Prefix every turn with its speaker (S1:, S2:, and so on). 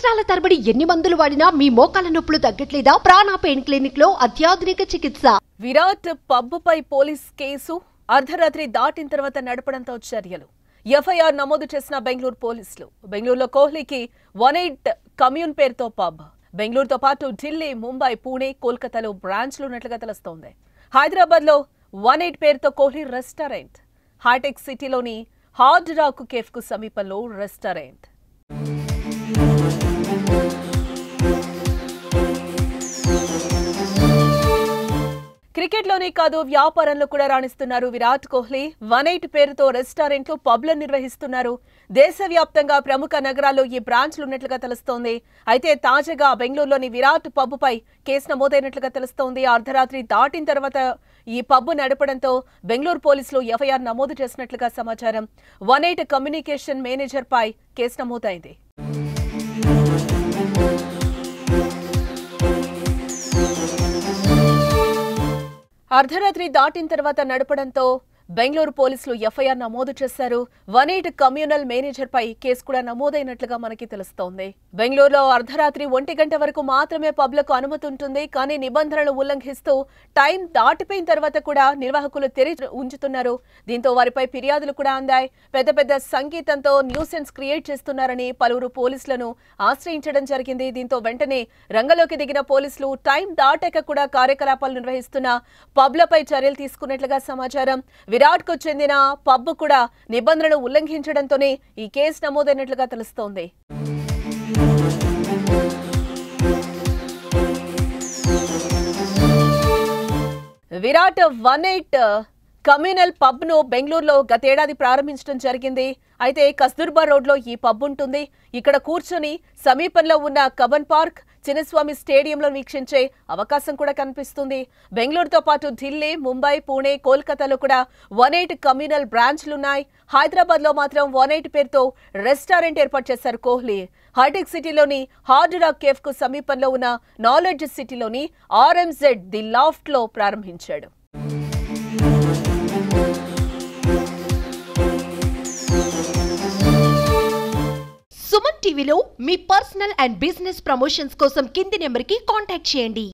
S1: సంవత్సరాల తరబడి ఎన్ని మందులు వాడినా మీ మోకాల నొప్పులు తగ్గట్లేదా? ప్రాణ పెయిన్ క్లినిక్ లో అత్యాధునిక చికిత్స.
S2: విరాట్ పబ్బుపై పోలీస్ కేసు అర్ధరాత్రి దాటిన తర్వాత నడపడంతో చర్యలు. ఎఫ్ఐఆర్ నమోదు చేసిన బెంగళూరు పోలీసులు. బెంగళూరులో కోహ్లీకి 18 కమ్యూన్ పేరుతో పబ్. బెంగళూరుతో పాటు ఢిల్లీ, ముంబై, పూణే, కోల్కతాలో బ్రాంచ్లు ఉన్నట్లుగా తెలుస్తోంది. హైదరాబాద్ లో 18 పేరుతో కోహ్లీ రెస్టారెంట్. హైటెక్ సిటీలోని హార్డ్ రాక్ కేఫ్ కు సమీపంలో రెస్టారెంట్. క్రికెట్లోనే కాదు, వ్యాపారంలో కూడా రాణిస్తున్నారు విరాట్ కోహ్లీ. 18 పేరుతో రెస్టారెంట్లు, పబ్లను నిర్వహిస్తున్నారు. దేశవ్యాప్తంగా ప్రముఖ నగరాల్లో ఈ బ్రాంచ్లు ఉన్నట్లుగా తెలుస్తోంది. అయితే తాజాగా బెంగళూరులోని విరాట్ పబ్బుపై కేసు నమోదైనట్లుగా తెలుస్తోంది. అర్ధరాత్రి దాటిన తర్వాత ఈ పబ్బు నడపడంతో బెంగళూరు పోలీసులు ఎఫ్ఐఆర్ నమోదు చేసినట్లుగా సమాచారం. 18 కమ్యూనికేషన్ మేనేజర్ పై కేసు నమోదైంది. అర్ధరాత్రి దాటిన తర్వాత నడపడంతో బెంగళూరు పోలీసులు ఎఫ్ఐఆర్ నమోదు చేశారు. 18 కమ్యూనల్ మేనేజర్ పై కేసు కూడా నమోదైనట్లుగా మనకి తెలుస్తోంది. బెంగళూరులో అర్ధరాత్రి 1 గంట వరకు మాత్రమే పబ్లకు అనుమతి ఉంటుంది. కానీ నిబంధనలు ఉల్లంఘిస్తూ టైం దాటిపోయిన తర్వాత కూడా నిర్వాహకులు తెరిచి ఉంచుతున్నారు. దీంతో వారిపై ఫిర్యాదులు కూడా అందాయి. పెద్ద పెద్ద సంగీతంతో న్యూసెన్స్ క్రియేట్ చేస్తున్నారని పలువురు పోలీసులను ఆశ్రయించడం జరిగింది. దీంతో వెంటనే రంగంలోకి దిగిన పోలీసులు టైం దాటాక కూడా కార్యకలాపాలు నిర్వహిస్తున్న పబ్లపై చర్యలు తీసుకున్నట్లుగా సమాచారం. విరాట్ కు చెందిన పబ్ కూడా నిబంధనలు ఉల్లంఘించడంతోనే ఈ కేసు నమోదైనట్లుగా తెలుస్తోంది. విరాట్ 18 కమ్యూనల్ పబ్ ను బెంగళూరులో గతేడాది ప్రారంభించడం జరిగింది. అయితే కస్తూర్బా రోడ్ లో ఈ పబ్ ఉంటుంది. ఇక్కడ కూర్చొని సమీపంలో ఉన్న కబన్ పార్క్, చిన్నస్వామి స్టేడియంలో వీక్షించే అవకాశం కూడా కనిపిస్తుంది. బెంగళూరుతో పాటు ఢిల్లీ, ముంబై, పూణే, కోల్కతాలో కూడా 18 కమ్యూనల్ బ్రాంచ్లున్నాయి. హైదరాబాద్ లో మాత్రం 18 పేరుతో రెస్టారెంట్ ఏర్పాటు చేశారు కోహ్లీ. హైటెక్ సిటీలోని హార్డ్ రాక్ కేఫ్ కు సమీపంలో ఉన్న నాలెడ్జ్ సిటీలోని RMZ ది లాఫ్ట్ లో ప్రారంభించాడు.
S1: సుమన్ టీవీలో మీ పర్సనల్ అండ్ బిజినెస్ ప్రమోషన్స్ కోసం కింది నెంబర్కి కాంటాక్ట్ చేయండి.